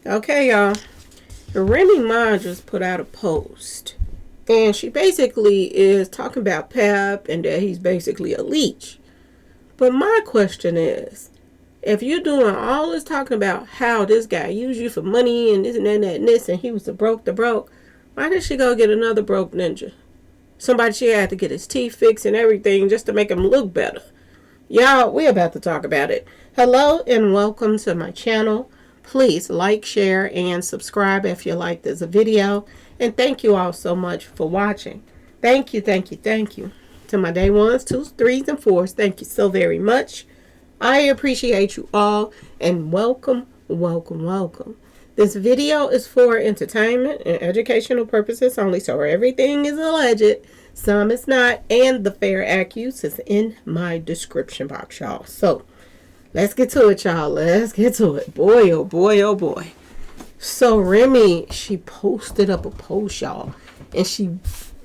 Okay, y'all. Remy Ma just put out a post. And she basically is talking about Pep and that he's basically a leech. But my question is, if you're doing all this talking about how this guy used you for money and this and that and that and this and he was the broke, why did she go get another broke ninja? Somebody she had to get his teeth fixed and everything just to make him look better. Y'all, we're about to talk about it. Hello and welcome to my channel. Please like, share, and subscribe if you like this video. And thank you all so much for watching. Thank you. To my day ones, twos, threes, and fours, thank you so very much. I appreciate you all and welcome. This video is for entertainment and educational purposes only, so everything is alleged. Some is not, and the fair accuse is in my description box, y'all. So, let's get to it, y'all. Let's get to it. Boy, oh boy, oh boy. So, Remy, she posted up a post, y'all. And she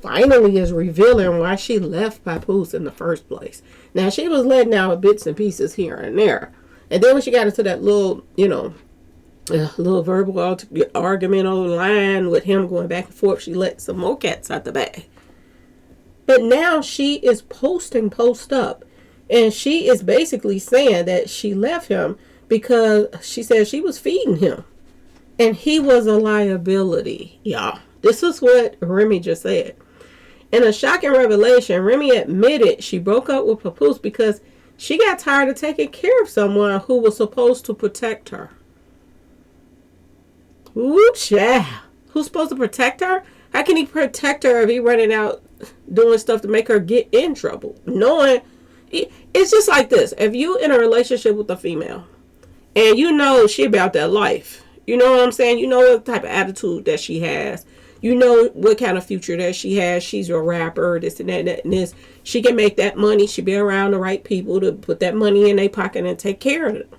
finally is revealing why she left Papoose in the first place. Now, she was letting out bits and pieces here and there. And then when she got into that little, little verbal argument online with him going back and forth, she let some more cats out the bag. But now she is posting post up. And she is basically saying that she left him because she said she was feeding him. And he was a liability, y'all. This is what Remy just said. In a shocking revelation, Remy admitted she broke up with Papoose because she got tired of taking care of someone who was supposed to protect her. Ooh, child. Who's supposed to protect her? How can he protect her if he running out doing stuff to make her get in trouble? Knowing, it's just like this. If you in a relationship with a female and you know she about that life, you know what I'm saying? You know what type of attitude that she has. You know what kind of future that she has. She's a rapper, this and that and this. She can make that money. She be around the right people to put that money in their pocket and take care of it.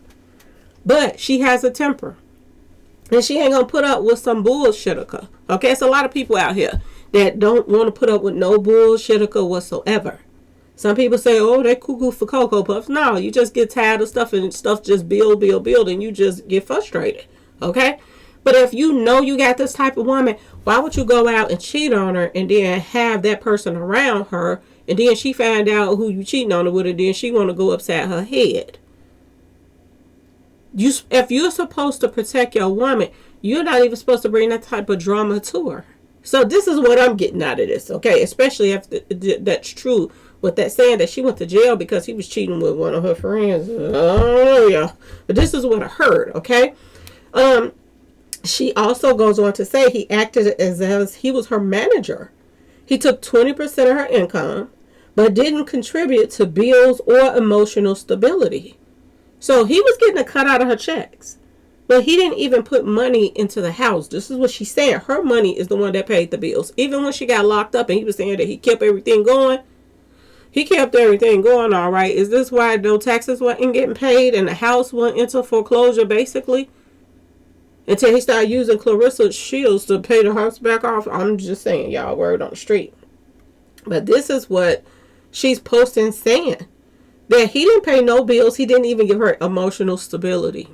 But she has a temper. And she ain't going to put up with some bullshittica. Okay, it's a lot of people out here that don't want to put up with no bullshittica whatsoever. Some people say, oh, they cuckoo for Cocoa Puffs. No, you just get tired of stuff and stuff just build, and you just get frustrated. Okay? But if you know you got this type of woman, why would you go out and cheat on her and then have that person around her and then she find out who you cheating on her with and then she want to go upside her head? If you're supposed to protect your woman, you're not even supposed to bring that type of drama to her. So this is what I'm getting out of this, okay? Especially if that's true with that saying that she went to jail because he was cheating with one of her friends. Oh, yeah. But this is what I heard, okay? She also goes on to say he acted as he was her manager. He took 20% of her income, but didn't contribute to bills or emotional stability. So he was getting a cut out of her checks. But he didn't even put money into the house. This is what she's saying. Her money is the one that paid the bills. Even when she got locked up and he was saying that he kept everything going. He kept everything going all right. Is this why no taxes weren't getting paid and the house went into foreclosure basically? Until he started using Clarissa Shields to pay the house back off. I'm just saying, y'all, word on the street. But this is what she's posting saying. That he didn't pay no bills. He didn't even give her emotional stability.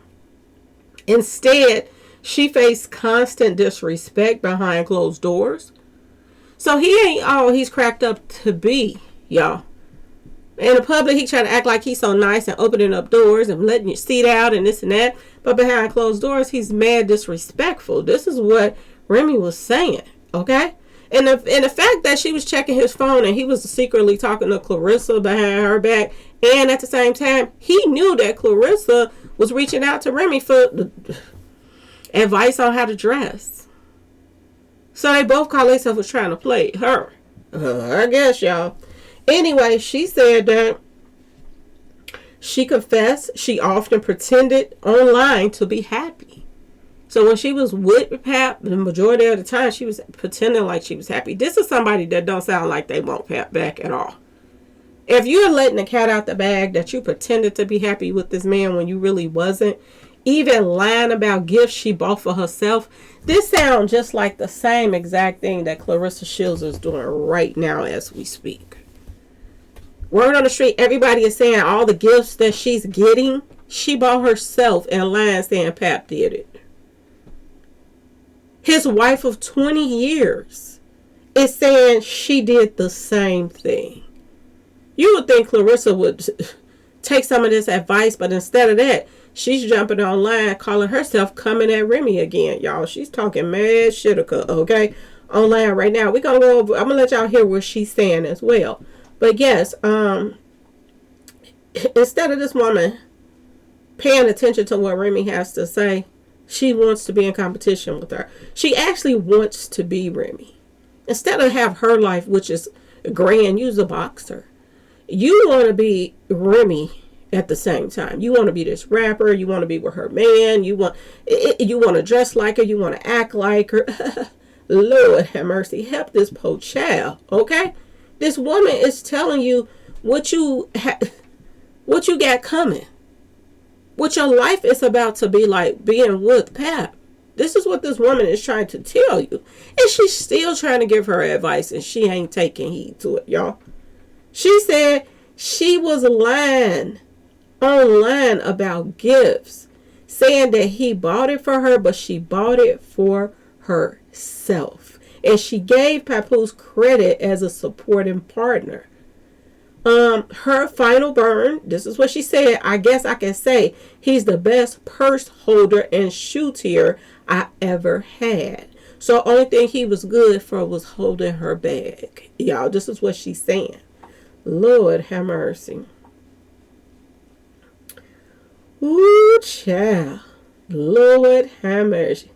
Instead, she faced constant disrespect behind closed doors. So he ain't all he's cracked up to be, y'all. In the public, he tried to act like he's so nice and opening up doors and letting you seat out and this and that. But behind closed doors, he's mad disrespectful. This is what Remy was saying, okay? And the fact that she was checking his phone and he was secretly talking to Clarissa behind her back, and at the same time, he knew that Clarissa was reaching out to Remy for advice on how to dress. So they both called themselves was trying to play her. I guess, y'all. Anyway, she said that she confessed she often pretended online to be happy. So when she was with Pap, the majority of the time, she was pretending like she was happy. This is somebody that don't sound like they want Pap back at all. If you're letting the cat out the bag that you pretended to be happy with this man when you really wasn't, even lying about gifts she bought for herself, this sounds just like the same exact thing that Clarissa Shields is doing right now as we speak. Word on the street, everybody is saying all the gifts that she's getting, she bought herself and lying saying Pap did it. His wife of 20 years is saying she did the same thing. You would think Clarissa would take some of this advice, but instead of that, she's jumping online calling herself coming at Remy again, y'all. She's talking mad shit, okay? Online right now. We're going to go over, I'm going to let y'all hear what she's saying as well. But yes, instead of this woman paying attention to what Remy has to say, she wants to be in competition with her. She actually wants to be Remy. Instead of have her life, which is grand, you's a boxer. You want to be Remy at the same time. You want to be this rapper. You want to be with her man. You want to dress like her. You want to act like her. Lord have mercy. Help this poor child, okay? This woman is telling you what you got coming. What your life is about to be like being with Pap. This is what this woman is trying to tell you. And she's still trying to give her advice, and she ain't taking heed to it, y'all. She said she was lying online about gifts, saying that he bought it for her, but she bought it for herself. And she gave Papoose credit as a supporting partner. Her final burn, this is what she said, I guess I can say he's the best purse holder and shoe-tier I ever had. So only thing he was good for was holding her bag. Y'all, this is what she's saying. Lord have mercy. Ooh, child. Lord have mercy.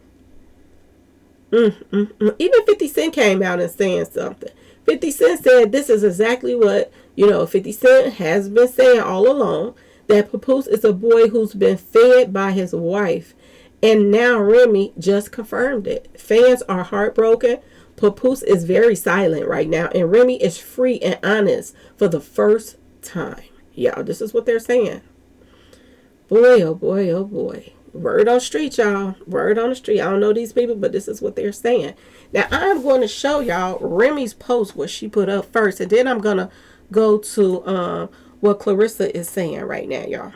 Even 50 Cent came out and saying something. 50 Cent said this is exactly what, 50 Cent has been saying all along, that Papoose is a boy who's been fed by his wife. And now Remy just confirmed it. Fans are heartbroken. Papoose is very silent right now. And Remy is free and honest for the first time. Y'all, this is what they're saying. Boy, oh boy, oh boy. Word on the street, y'all. Word on the street. I don't know these people, but this is what they're saying. Now, I'm going to show y'all Remy's post, what she put up first. And then I'm going to go to what Clarissa is saying right now, y'all.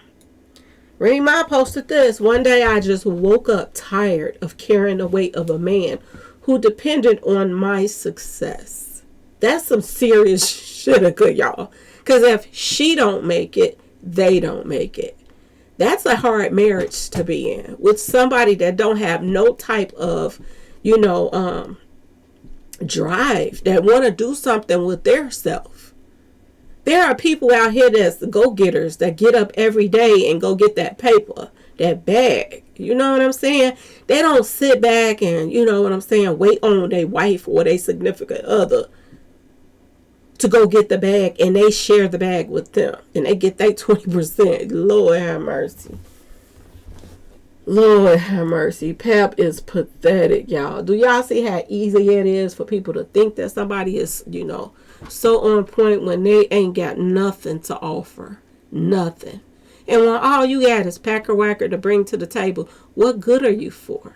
Remy Ma posted this. One day I just woke up tired of carrying the weight of a man who depended on my success. That's some serious shit, y'all. Because if she don't make it, they don't make it. That's a hard marriage to be in with somebody that don't have no type of, drive, that want to do something with their self. There are people out here that's the go-getters that get up every day and go get that paper, that bag. You know what I'm saying? They don't sit back and, wait on their wife or their significant other to go get the bag, and they share the bag with them, and they get their 20%. Lord have mercy. Lord have mercy. Pap is pathetic, y'all. Do y'all see how easy it is for people to think that somebody is, so on point when they ain't got nothing to offer? Nothing. And when all you got is packer-whacker to bring to the table, what good are you for?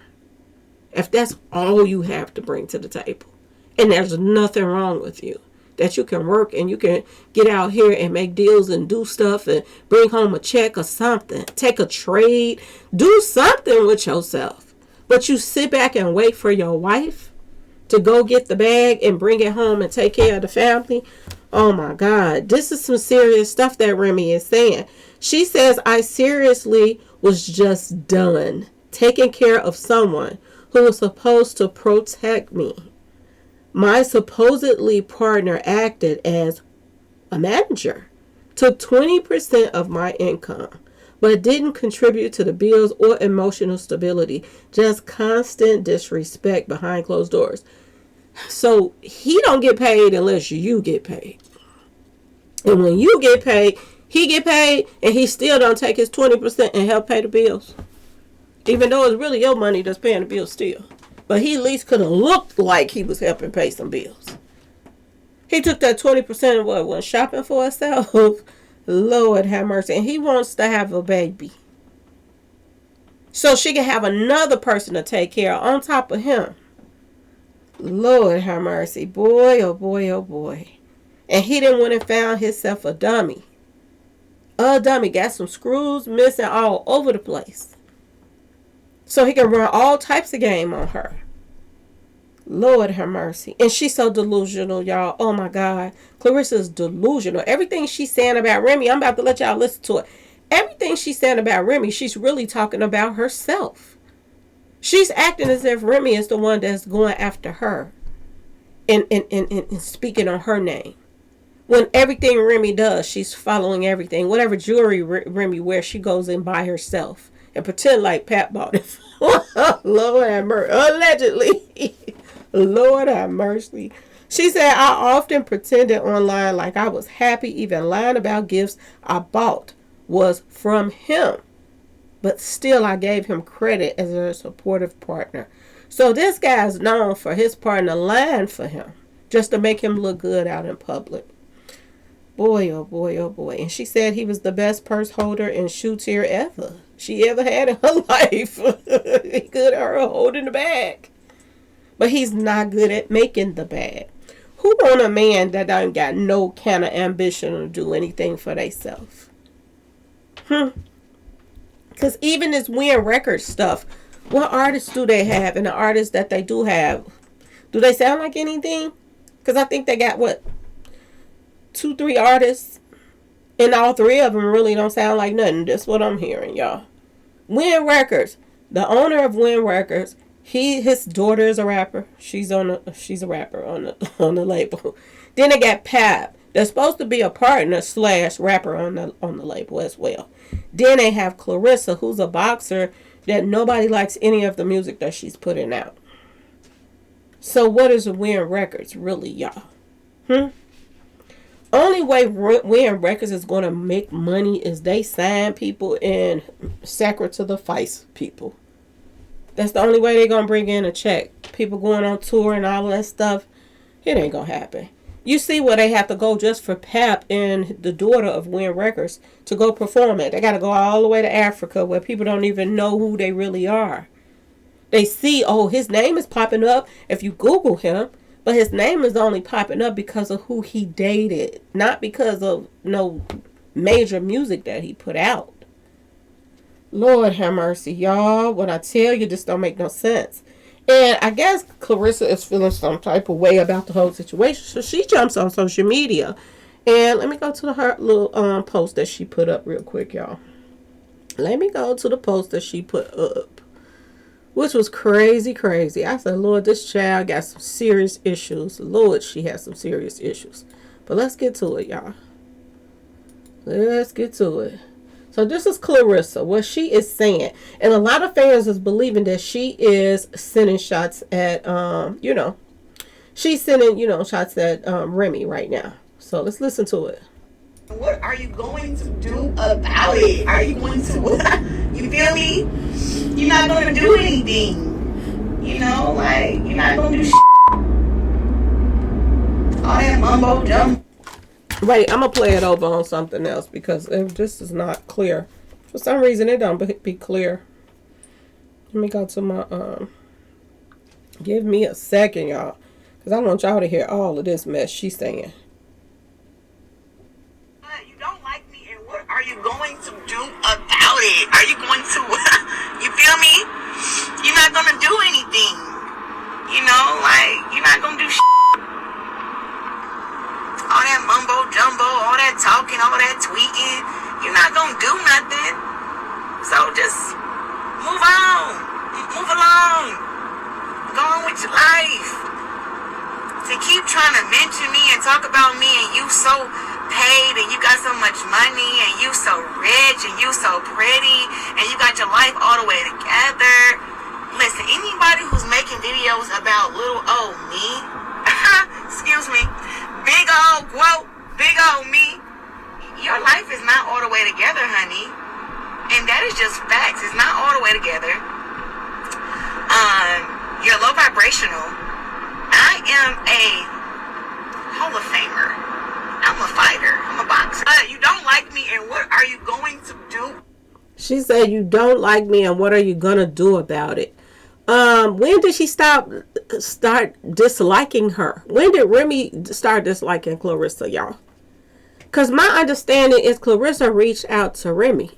If that's all you have to bring to the table, and there's nothing wrong with you, that you can work and you can get out here and make deals and do stuff and bring home a check or something. Take a trade. Do something with yourself. But you sit back and wait for your wife to go get the bag and bring it home and take care of the family. Oh my God. This is some serious stuff that Remy is saying. She says, I seriously was just done taking care of someone who was supposed to protect me. My supposedly partner acted as a manager, took 20% of my income, but didn't contribute to the bills or emotional stability. Just constant disrespect behind closed doors. So he don't get paid unless you get paid. And when you get paid, he get paid, and he still don't take his 20% and help pay the bills. Even though it's really your money that's paying the bills still. But he at least could have looked like he was helping pay some bills. He took that 20% and went shopping for himself. Lord have mercy. And he wants to have a baby, so she can have another person to take care of on top of him. Lord have mercy. Boy, oh boy, oh boy. And he didn't went and found himself a dummy. A dummy. Got some screws missing all over the place. So he can run all types of game on her. Lord have mercy. And she's so delusional, y'all. Oh my God. Clarissa's delusional. Everything she's saying about Remy, I'm about to let y'all listen to it. Everything she's saying about Remy, she's really talking about herself. She's acting as if Remy is the one that's going after her and speaking on her name. When everything Remy does, she's following everything. Whatever jewelry Remy wears, she goes in by herself and pretend like Pat bought it. Lord have mercy. Allegedly. Lord have mercy. She said, I often pretended online like I was happy, even lying about gifts I bought was from him. But still, I gave him credit as a supportive partner. So this guy's known for his partner lying for him just to make him look good out in public. Boy, oh boy, oh boy. And she said he was the best purse holder and shoe tier ever she ever had in her life. He good at her holding the bag. But he's not good at making the bag. Who want a man that ain't got no kind of ambition to do anything for themselves? Because even this Win Records stuff, what artists do they have? And the artists that they do have, do they sound like anything? Because I think they got, 2-3 artists, and all 3 of them really don't sound like nothing. That's what I'm hearing, y'all. Win Records, the owner of Win Records, his daughter is a rapper. She's a rapper on the label. Then they got Pap. They're supposed to be a partner / rapper on the label as well. Then they have Clarissa, who's a boxer that nobody likes any of the music that she's putting out. So what is Win Records really, y'all? Only way Win Records is going to make money is they sign people and sacrifice people. That's the only way they're going to bring in a check. People going on tour and all of that stuff, it ain't going to happen. You see where they have to go just for Pap and the daughter of Win Records to go perform it. They got to go all the way to Africa where people don't even know who they really are. They see, oh, his name is popping up if you Google him, but his name is only popping up because of who he dated, not because of no major music that he put out. Lord have mercy, y'all. When I tell you, this don't make no sense. And I guess Clarissa is feeling some type of way about the whole situation. So she jumps on social media. And let me go to her little post that she put up real quick, y'all. Let me go to the post that she put up, which was crazy. I said, Lord, this child got some serious issues. Lord, she has some serious issues. But let's get to it, y'all. Let's get to it. So this is Clarissa, what she is saying. And a lot of fans is believing that she is sending shots at, she's sending, shots at Remy right now. So let's listen to it. What are you going to do about it? Are you going to, you feel me? You're not going to do anything. You're not going to do all that mumbo jumbo. Wait, I'm going to play it over on something else because this is not clear. For some reason, it don't be clear. Let me go to my, give me a second, y'all. Because I want y'all to hear all of this mess she's saying. You don't like me, and what are you going to do about it? Are you going to, you feel me? You're not going to do anything. You're not going to do all that mumbo jumbo, all that talking, all that tweeting. You're not gonna do nothing. So just move on. Move along. Go on with your life. To keep trying to mention me and talk about me and you so paid and you got so much money and you so rich and you so pretty and you got your life all the way together. Listen, anybody who's making videos about little old me, excuse me, big old quote, big old me, your life is not all the way together, honey. And that is just facts. It's not all the way together. You're low vibrational. I am a Hall of Famer. I'm a fighter. I'm a boxer. You don't like me, and what are you going to do? She said, you don't like me, and what are you going to do about it? When did she start disliking her? When did Remy start disliking Clarissa, y'all? Because my understanding is Clarissa reached out to Remy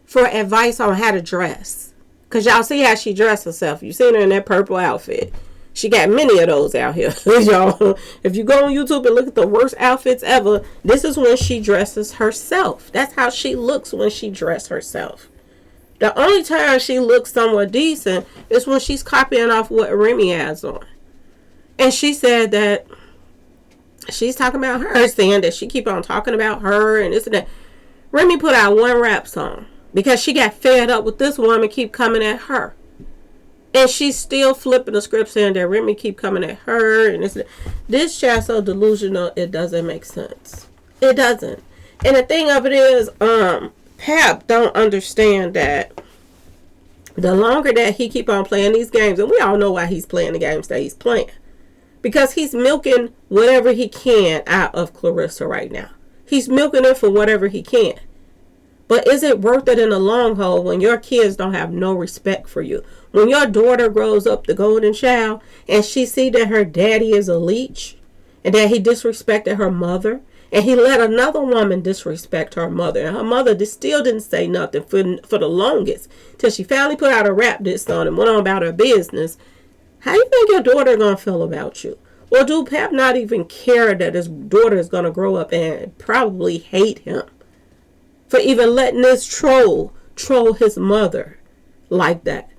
for advice on how to dress. Because y'all see how she dressed herself. You seen her in that purple outfit. She got many of those out here, y'all. If you go on YouTube and look at the worst outfits ever, this is when she dresses herself. That's how she looks when she dresses herself. The only time she looks somewhat decent is when she's copying off what Remy has on. And she said that she's talking about her, saying that she keep on talking about her and this and that. Remy put out one rap song because she got fed up with this woman keep coming at her. And she's still flipping the script saying that Remy keep coming at her. And this child so delusional, it doesn't make sense. It doesn't. And the thing of it is, Pap don't understand that the longer that he keep on playing these games, and we all know why he's playing the games that he's playing. Because he's milking whatever he can out of Clarissa right now. He's milking it for whatever he can. But is it worth it in the long haul when your kids don't have no respect for you? When your daughter grows up the golden child and she see that her daddy is a leech and that he disrespected her mother and he let another woman disrespect her mother and her mother still didn't say nothing for the longest till she finally put out a rap disc on and went on about her business. How you think your daughter gonna feel about you? Or do Pap not even care that his daughter is gonna grow up and probably hate him for even letting this troll his mother like that?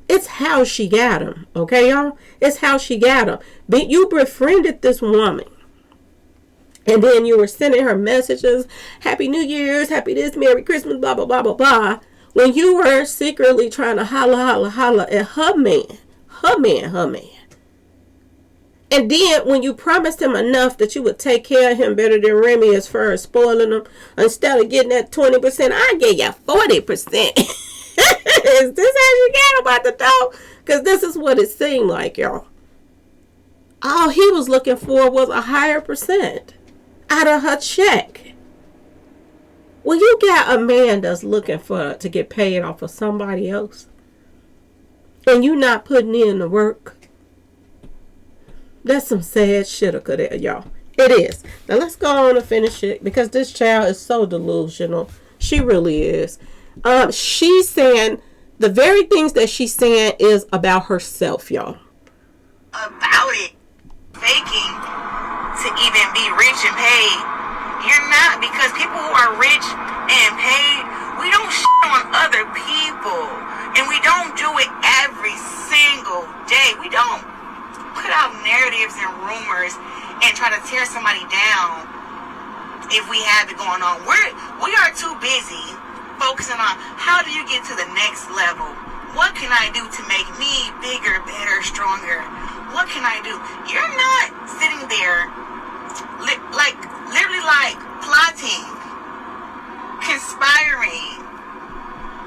It's how she got him, okay, y'all? It's how she got him. You befriended this woman. And then you were sending her messages, Happy New Year's, Happy this, Merry Christmas, blah, blah, blah, blah, blah. When you were secretly trying to holla at her man. And then when you promised him enough that you would take care of him better than Remy as far as spoiling him, instead of getting that 20%, I gave you 40%. Is this how you got about the dog? Because this is what it seemed like, y'all. All he was looking for was a higher percent out of her check. When you got a man that's looking to get paid off of somebody else, and you not putting in the work, that's some sad shit there, y'all. It is. Now let's go on and finish it because this child is so delusional. She really is. She's saying the very things that she's saying is about herself, y'all. About it. Faking to even be rich and paid. You're not, because people who are rich and paid, we don't shit on other people. And we don't do it every single day. We don't put out narratives and rumors and try to tear somebody down if we have it going on. We are too busy focusing on how do you get to the next level? What can I do to make me bigger, better, stronger? What can I do? You're not sitting there literally plotting, conspiring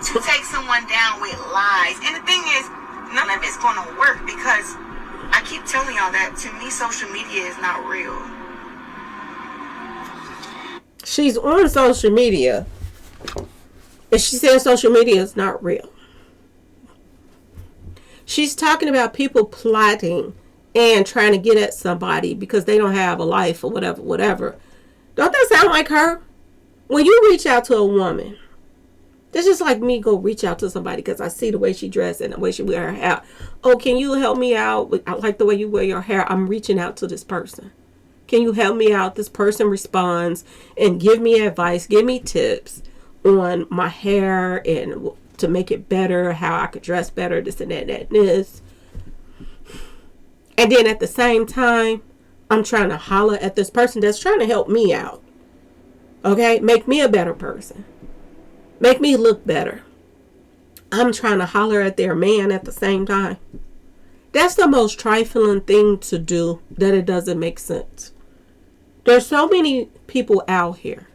to take someone down with lies. And the thing is, none of it's going to work because I keep telling y'all that to me, social media is not real. She's on social media. And she says social media is not real. She's talking about people plotting and trying to get at somebody because they don't have a life or whatever. Don't that sound like her? When you reach out to a woman, that's just like me go reach out to somebody because I see the way she dressed and the way she wear her hair. Oh, can you help me out? I like the way you wear your hair. I'm reaching out to this person. Can you help me out? This person responds and give me advice, give me tips on my hair and to make it better, how I could dress better, this and that and this. And then at the same time, I'm trying to holler at this person that's trying to help me out. Okay? Make me a better person. Make me look better. I'm trying to holler at their man at the same time. That's the most trifling thing to do that it doesn't make sense. There's so many people out here.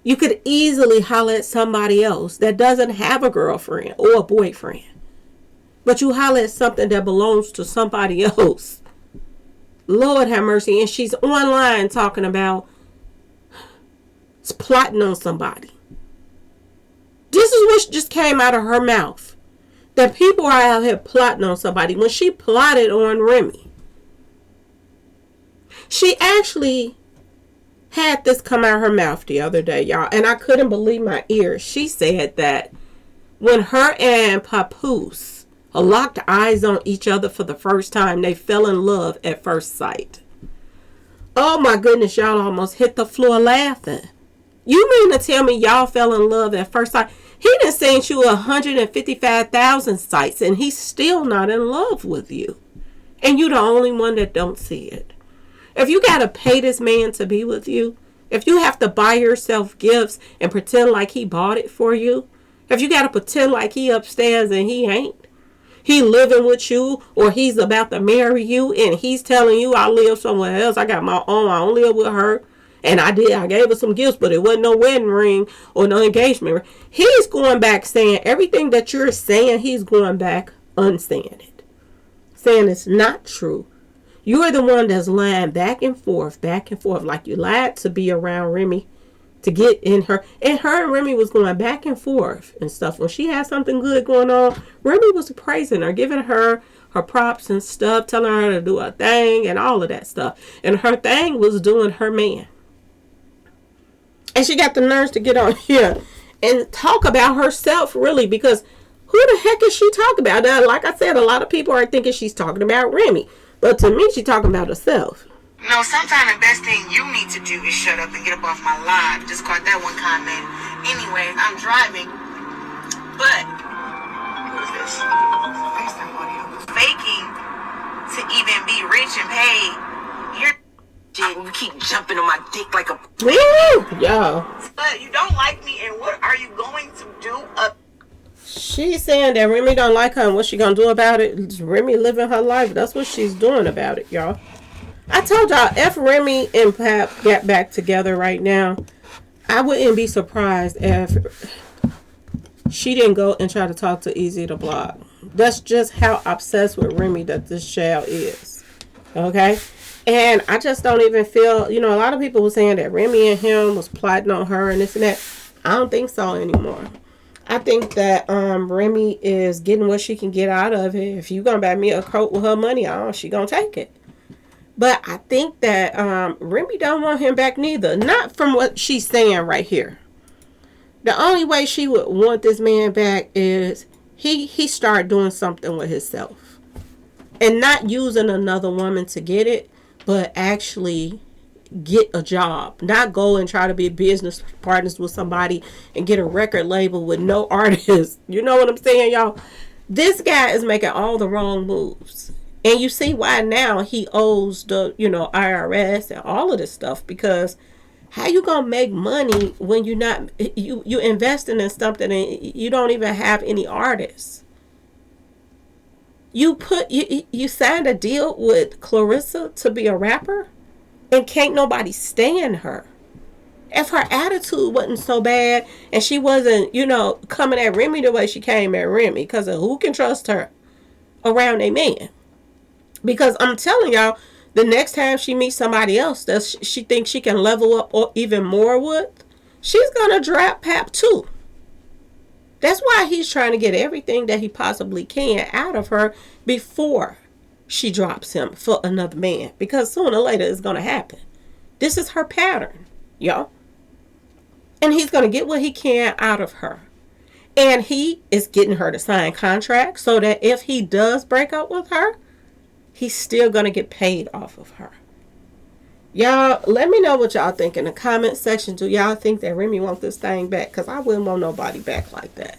You could easily holler at somebody else that doesn't have a girlfriend or a boyfriend. But you holler at something that belongs to somebody else. Lord have mercy. And she's online talking about plotting on somebody. This is what just came out of her mouth. That people are out here plotting on somebody. When she plotted on Remy, she actually had this come out of her mouth the other day, y'all. And I couldn't believe my ears. She said that when her and Papoose locked eyes on each other for the first time. They fell in love at first sight. Oh my goodness, y'all almost hit the floor laughing. You mean to tell me y'all fell in love at first sight? He done sent you 155,000 sights and he's still not in love with you. And you the only one that don't see it. If you gotta pay this man to be with you, if you have to buy yourself gifts and pretend like he bought it for you, if you gotta pretend like he upstairs and he ain't, he living with you, or he's about to marry you and he's telling you, I live somewhere else, I got my own, I don't live with her, and I gave her some gifts, but it wasn't no wedding ring or no engagement ring. He's going back saying everything that you're saying, he's going back unsaying it, saying it's not true. You're the one that's lying back and forth, like you lied to be around Remy, to get in her. And her and Remy was going back and forth and stuff. When she had something good going on, Remy was praising her, giving her props and stuff, telling her to do her thing and all of that stuff. And her thing was doing her man. And she got the nerves to get on here and talk about herself, really, because who the heck is she talking about? Now, like I said, a lot of people are thinking she's talking about Remy. But to me, she's talking about herself. No, sometimes the best thing you need to do is shut up and get up off my live. Just caught that one comment. Anyway, I'm driving. But, what is this? FaceTime audio. Faking to even be rich and paid. You keep jumping on my dick like a... Woo! Yo. But you don't like me, and what are you going to do? She's saying that Remy don't like her, and what she gonna do about it? Remy living her life. That's what she's doing about it, y'all. I told y'all, if Remy and Pap get back together right now, I wouldn't be surprised if she didn't go and try to talk to Easy to Block. That's just how obsessed with Remy that this child is. Okay? And I just don't even feel, a lot of people were saying that Remy and him was plotting on her and this and that. I don't think so anymore. I think that Remy is getting what she can get out of it. If you gonna buy me a coat with her money on, she gonna take it. But I think that Remy don't want him back neither. Not from what she's saying right here. The only way she would want this man back is he start doing something with himself. And not using another woman to get it, but actually get a job. Not go and try to be business partners with somebody and get a record label with no artists. You know what I'm saying, y'all? This guy is making all the wrong moves. And you see why now he owes the, IRS and all of this stuff. Because how you gonna make money when you're not, you investing in something and you don't even have any artists? You signed a deal with Clarissa to be a rapper? And can't nobody stand her. If her attitude wasn't so bad and she wasn't, coming at Remy the way she came at Remy, because of who can trust her around a man? Because I'm telling y'all, the next time she meets somebody else that she thinks she can level up or even more with, she's going to drop Pap too. That's why he's trying to get everything that he possibly can out of her before she drops him for another man, because sooner or later it's going to happen. This is her pattern, y'all. And he's going to get what he can out of her. And he is getting her to sign contracts so that if he does break up with her, he's still going to get paid off of her. Y'all, let me know what y'all think in the comment section. Do y'all think that Remy wants this thing back? Because I wouldn't want nobody back like that.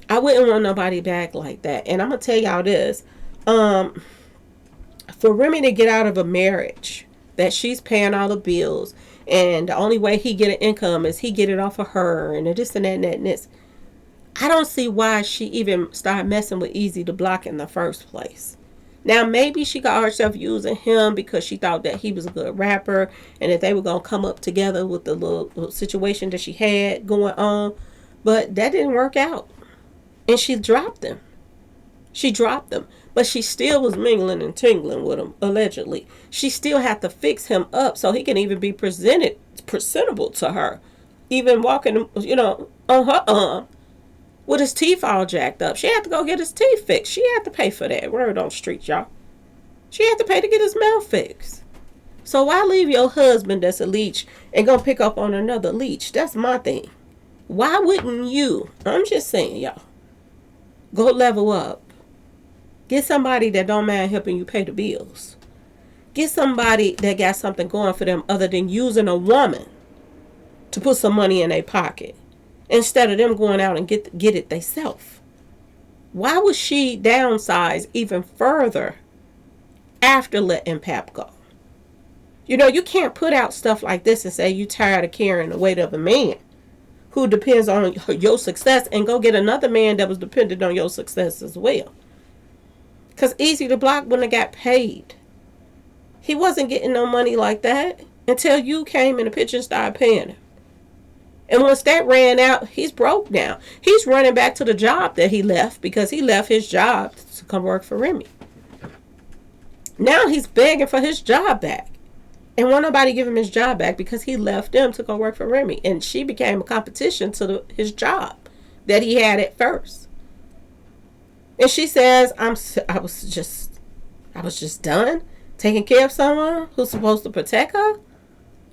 I wouldn't want nobody back like that. And I'm going to tell y'all this. For Remy to get out of a marriage that she's paying all the bills, and the only way he get an income is he get it off of her, and this and that and that and this, I don't see why she even started messing with Easy to Block in the first place. Now maybe she got herself using him because she thought that he was a good rapper and that they were going to come up together with the little situation that she had going on, but that didn't work out, and she dropped him. But she still was mingling and tingling with him, allegedly. She still had to fix him up so he can even be presentable to her. Even walking, on her arm with his teeth all jacked up. She had to go get his teeth fixed. She had to pay for that. Word on the street, y'all. She had to pay to get his mouth fixed. So why leave your husband that's a leech and go pick up on another leech? That's my thing. Why wouldn't you? I'm just saying, y'all. Go level up. Get somebody that don't mind helping you pay the bills. Get somebody that got something going for them other than using a woman to put some money in their pocket instead of them going out and get it themselves. Why would she downsize even further after letting Pap go? You can't put out stuff like this and say you tired of carrying the weight of a man who depends on your success and go get another man that was dependent on your success as well. Because Easy to Block wouldn't have got paid. He wasn't getting no money like that until you came in the picture and started paying him. And once that ran out, he's broke now. He's running back to the job that he left because he left his job to come work for Remy. Now he's begging for his job back. And won't nobody give him his job back because he left them to go work for Remy. And she became a competition to his job that he had at first. And she says, I was just done taking care of someone who's supposed to protect her.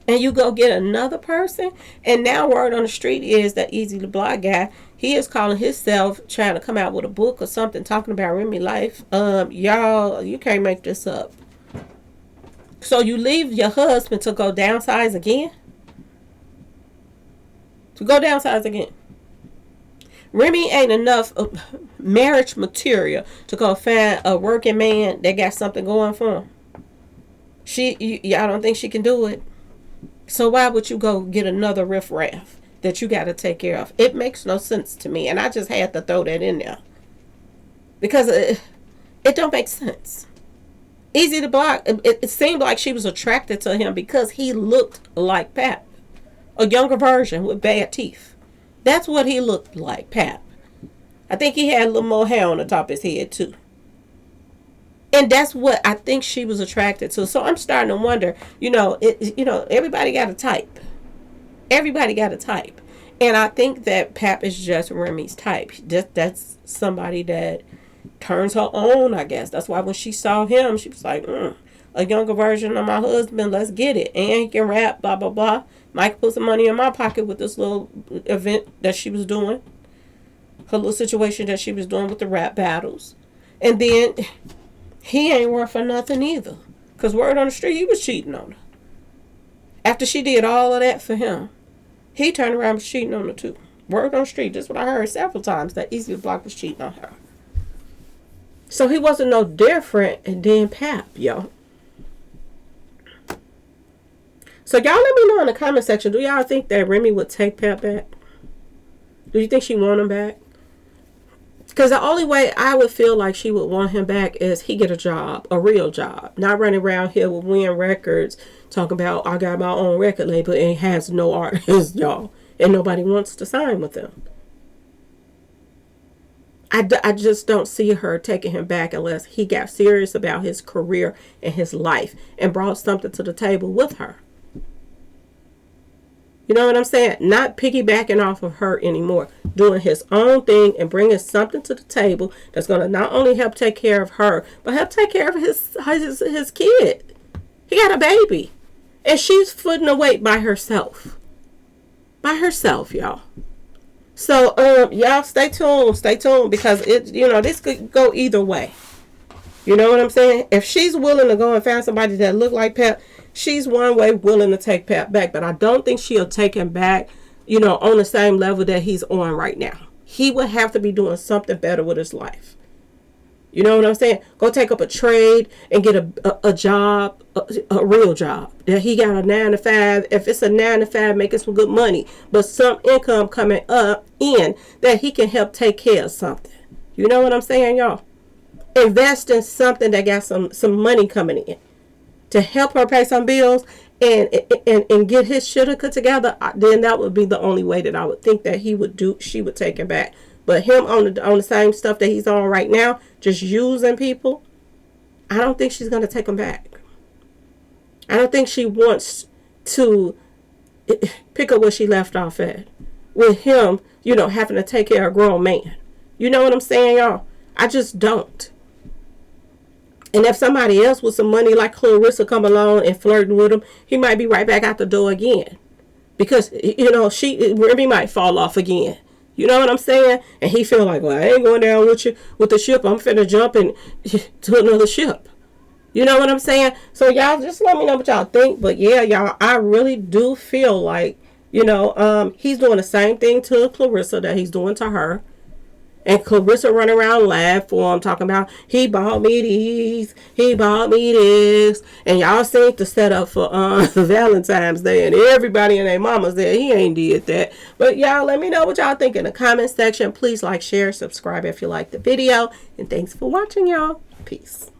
And you go get another person. And now word on the street is that Easy to Block guy, he is calling himself trying to come out with a book or something talking about Remy life. Y'all, you can't make this up. So you leave your husband to go downsize again? To go downsize again. Remy ain't enough marriage material to go find a working man that got something going for him. Y'all don't think she can do it? So why would you go get another riffraff that you got to take care of? It makes no sense to me. And I just had to throw that in there. Because it don't make sense. Easy to Block, it seemed like she was attracted to him because he looked like Pap. A younger version with bad teeth. That's what he looked like, Pap. I think he had a little more hair on the top of his head too. And that's what I think she was attracted to. So I'm starting to wonder, everybody got a type. Everybody got a type. And I think that Pap is just Remy's type. That's somebody that turns her on, I guess. That's why when she saw him, she was like, a younger version of my husband, let's get it. And he can rap, blah, blah, blah. Mike put some money in my pocket with this little event that she was doing. Her little situation that she was doing with the rap battles. And then he ain't worth for nothing either. Because word on the street, he was cheating on her. After she did all of that for him, he turned around and was cheating on her too. Word on the street, that's what I heard several times, that Easy to Block was cheating on her. So he wasn't no different than Pap, yo. So y'all let me know in the comment section, do y'all think that Remy would take Pap back? Do you think she want him back? Because the only way I would feel like she would want him back is he get a job, a real job. Not running around here with Win Records talking about, I got my own record label and has no artists, y'all. And nobody wants to sign with them. I just don't see her taking him back unless he got serious about his career and his life and brought something to the table with her. You know what I'm saying? Not piggybacking off of her anymore. Doing his own thing and bringing something to the table that's going to not only help take care of her, but help take care of his kid. He got a baby. And she's footing the weight by herself. By herself, y'all. So, y'all stay tuned because this could go either way. You know what I'm saying? If she's willing to go and find somebody that look like Pap, she's one way willing to take Pap back, but I don't think she'll take him back, on the same level that he's on right now. He would have to be doing something better with his life. You know what I'm saying? Go take up a trade and get a job, a real job. That he got a 9 to 5. If it's a 9 to 5, making some good money, but some income coming up in that he can help take care of something. You know what I'm saying, y'all? Invest in something that got some money coming in to help her pay some bills and get his shit together. Then that would be the only way that I would think that she would take him back. But him on the same stuff that he's on right now, just using people, I don't think she's going to take him back. I don't think she wants to pick up where she left off at. With him, having to take care of a grown man. You know what I'm saying, y'all? I just don't. And if somebody else with some money like Clarissa come along and flirting with him, he might be right back out the door again. Because, Remy might fall off again. You know what I'm saying? And he feel like, well, I ain't going down with you with the ship. I'm finna jump in to another ship. You know what I'm saying? So y'all just let me know what y'all think. But yeah, y'all, I really do feel like, he's doing the same thing to Clarissa that he's doing to her. And Clarissa run around laugh for him, talking about he bought me these, he bought me this, and y'all seen the setup for Valentine's Day, and everybody and their mamas there. He ain't did that. But y'all, let me know what y'all think in the comment section. Please like, share, subscribe if you like the video, and thanks for watching, y'all. Peace.